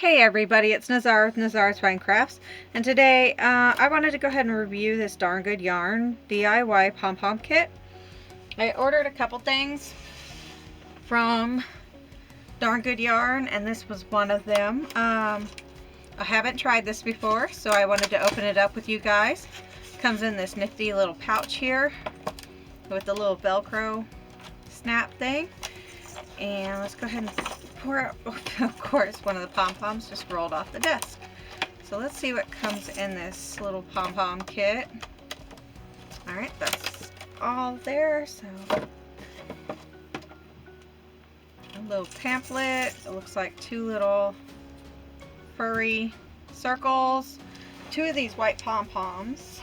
Hey everybody, it's Nazar with nazarasfinecrafts, and today I wanted to go ahead and review this Darn Good Yarn DIY pom-pom kit. I ordered a couple things from Darn Good Yarn, and this was one of them. I haven't tried this before, so I wanted to open it up with you guys. Comes in this nifty little pouch here with the little Velcro snap thing. And let's go ahead and pour out, of course, one of the pom-poms just rolled off the desk. So let's see what comes in this little pom-pom kit. Alright, that's all there. So a little pamphlet. It looks like two little furry circles. Two of these white pom-poms.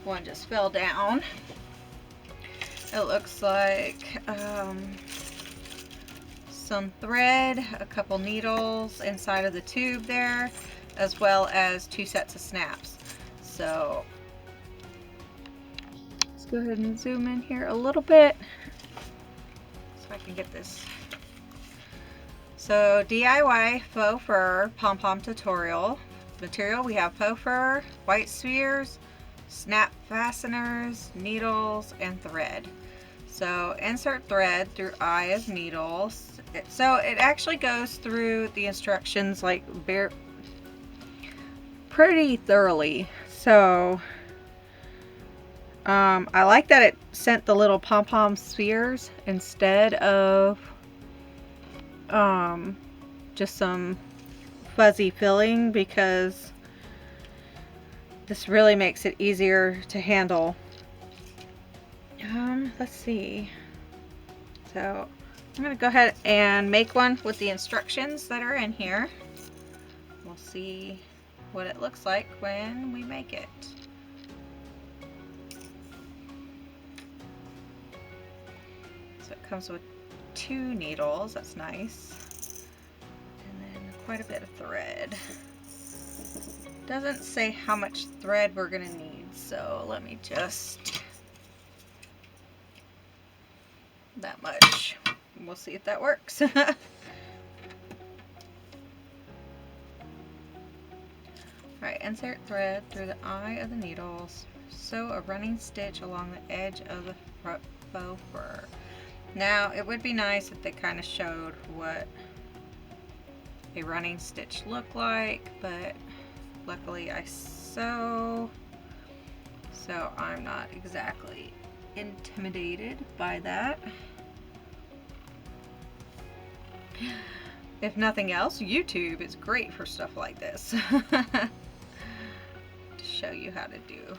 One just fell down. It looks like some thread, a couple needles inside of the tube there, as well as two sets of snaps. So let's go ahead and zoom in here a little bit so I can get this. So DIY faux fur pom-pom tutorial. Material, we have faux fur, white spheres, snap fasteners, needles, and thread. So insert thread through eye of needles. So it actually goes through the instructions like pretty thoroughly. So I like that it sent the little pom-pom spheres instead of just some fuzzy filling, because this really makes it easier to handle. Let's see. So I'm going to go ahead and make one with the instructions that are in here. We'll see what it looks like when we make it. So it comes with two needles, that's nice, and then quite a bit of thread. Doesn't say how much thread we're going to need, so let me just... that much. We'll see if that works. Alright, insert thread through the eye of the needles. Sew a running stitch along the edge of the faux fur. Now, it would be nice if they kind of showed what a running stitch looked like, but luckily I sew, so I'm not exactly intimidated by that. If nothing else, YouTube is great for stuff like this. To show you how to do.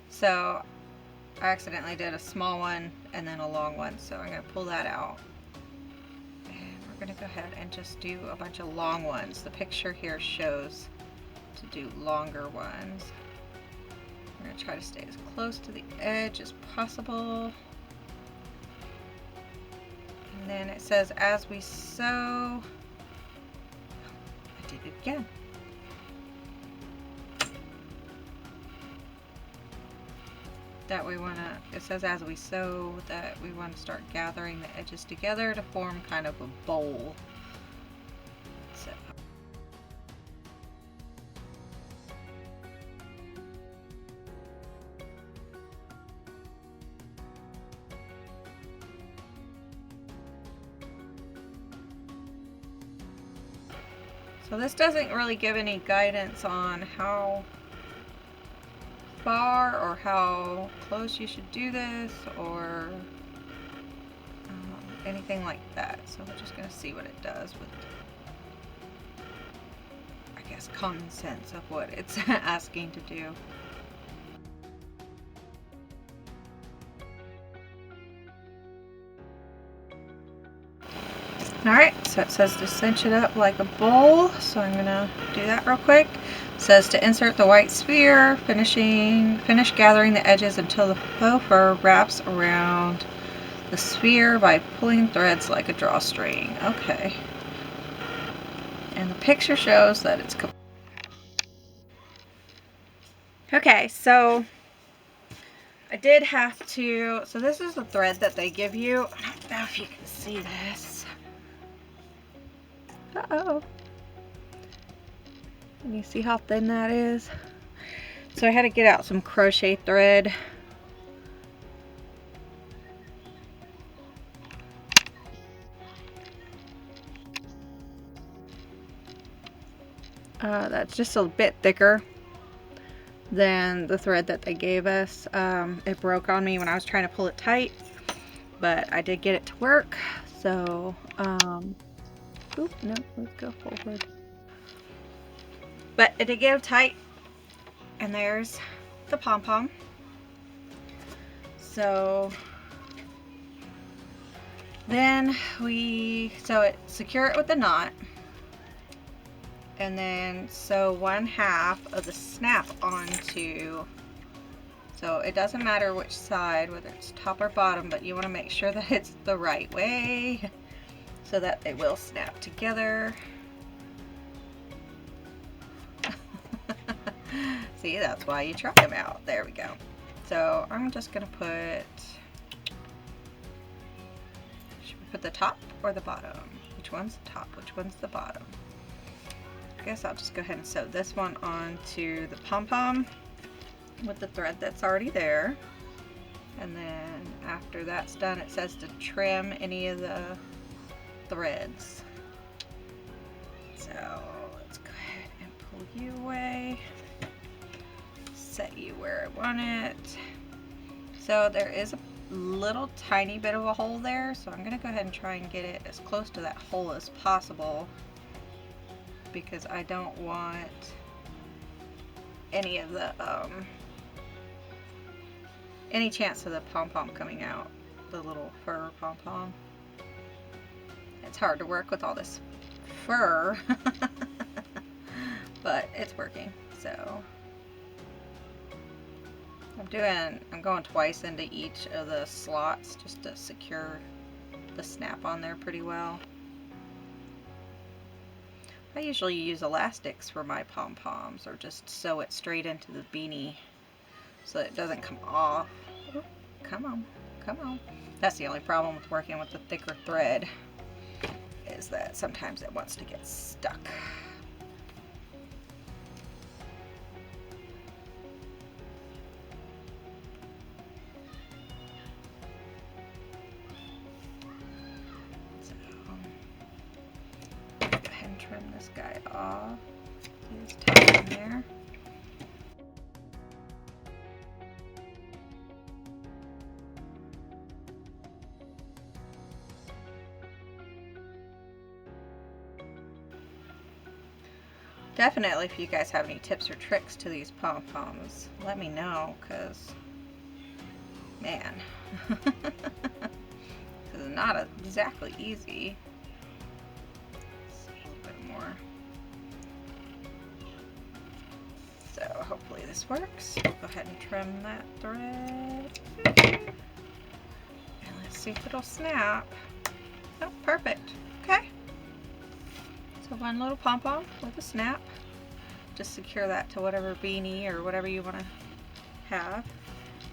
So I accidentally did a small one and then a long one, so I'm going to pull that out. And we're going to go ahead and just do a bunch of long ones. The picture here shows to do longer ones. We're going to try to stay as close to the edge as possible. And then it says, as we sew, I did it again. That we want to, it says as we sew that we want to start gathering the edges together to form kind of a bowl. So. So this doesn't really give any guidance on how far or how close you should do this, or anything like that. So we're just going to see what it does with, I guess, common sense of what it's asking to do. Alright, so it says to cinch it up like a bowl, so I'm going to do that real quick. It says to insert the white sphere, finish gathering the edges until the faux fur wraps around the sphere by pulling threads like a drawstring. Okay. And the picture shows that it's complete. Okay, so I did have to, so this is the thread that they give you. I don't know if you can see this. Uh-oh. Can you see how thin that is? So I had to get out some crochet thread. That's just a bit thicker than the thread that they gave us. It broke on me when I was trying to pull it tight, but I did get it to work. So, oop, no, let's go forward. But it did get tight, and there's the pom-pom. So then secure it with the knot, and then sew 1/2 of the snap onto, so it doesn't matter which side, whether it's top or bottom, but you want to make sure that it's the right way so that they will snap together. See, that's why you try them out. There we go. So I'm just gonna put, should we put the top or the bottom? Which one's the top? Which one's the bottom? I guess I'll just go ahead and sew this one onto the pom-pom with the thread that's already there. And then after that's done, it says to trim any of the threads. So let's go ahead and pull you away. Set you where I want it. So there is a little tiny bit of a hole there, so I'm gonna go ahead and try and get it as close to that hole as possible, because I don't want any of the any chance of the pom-pom coming out, the little fur pom-pom. It's hard to work with all this fur but it's working. So I'm going twice into each of the slots just to secure the snap on there pretty well. I usually use elastics for my pom-poms, or just sew it straight into the beanie so that it doesn't come off. Oh, come on, come on. That's the only problem with working with the thicker thread, is that sometimes it wants to get stuck. Trim this guy off. He's tight in there. Definitely, if you guys have any tips or tricks to these pom-poms, let me know, because man, it's not exactly easy. So hopefully this works. Go ahead and trim that thread. And let's see if it'll snap. Oh, perfect. Okay. So one little pom-pom with a snap. Just secure that to whatever beanie or whatever you want to have.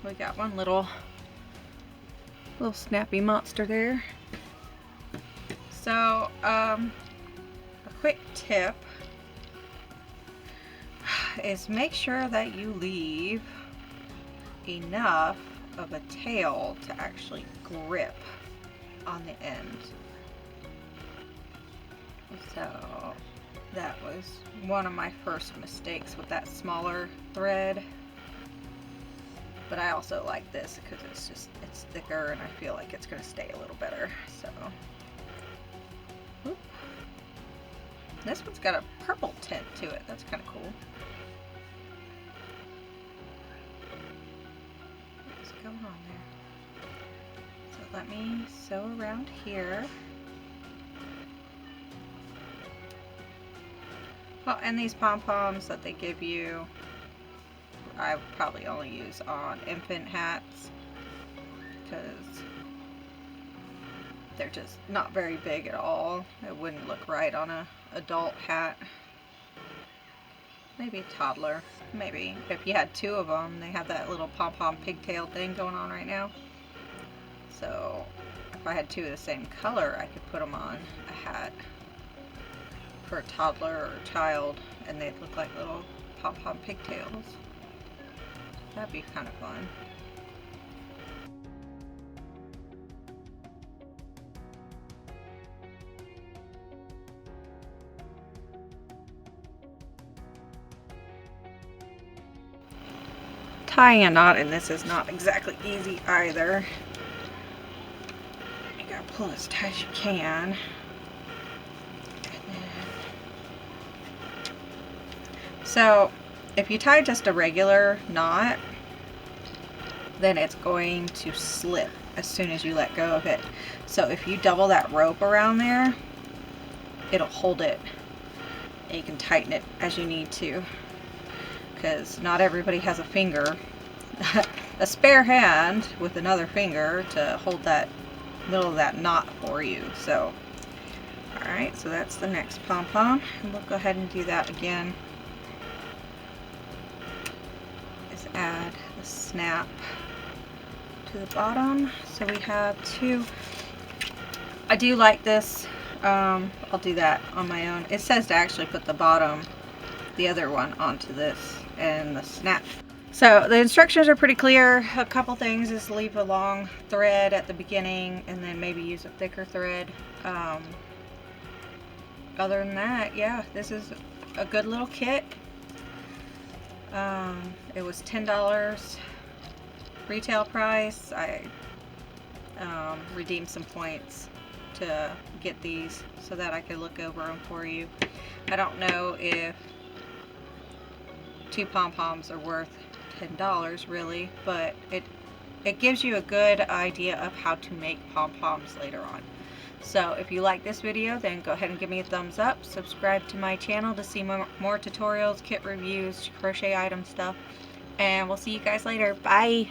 We got one little snappy monster there. So a quick tip is make sure that you leave enough of a tail to actually grip on the end. So that was one of my first mistakes with that smaller thread, but I also like this because it's thicker and I feel like it's going to stay a little better. So whoop. This one's got a purple tint to it. That's kind of cool. What's going on there? So let me sew around here. Well, and these pom-poms that they give you, I would probably only use on infant hats because they're just not very big at all. It wouldn't look right on an adult hat. Maybe a toddler. Maybe if you had two of them, they have that little pom-pom pigtail thing going on right now. So if I had two of the same color, I could put them on a hat. for a toddler or a child, and they'd look like little pom-pom pigtails. That'd be kind of fun. Tying a knot in this is not exactly easy either. You gotta pull as tight as you can. So if you tie just a regular knot, then it's going to slip as soon as you let go of it. So if you double that rope around there, it'll hold it, and you can tighten it as you need to, because not everybody has a finger, a spare hand with another finger to hold that middle of that knot for you. So alright, so that's the next pom-pom, and we'll go ahead and do that again. Just add the snap to the bottom. So we have two. I do like this. I'll do that on my own. It says to actually put the bottom, the other one, onto this and the snap. So the instructions are pretty clear. A couple things is leave a long thread at the beginning and then maybe use a thicker thread. Other than that, yeah, this is a good little kit. It was $10 retail price. I redeemed some points to get these so that I could look over them for you. I don't know if 2 pom-poms are worth $10 really, but it gives you a good idea of how to make pom-poms later on. So if you like this video, then go ahead and give me a thumbs up. Subscribe to my channel to see more tutorials, kit reviews, crochet item stuff, and we'll see you guys later. Bye!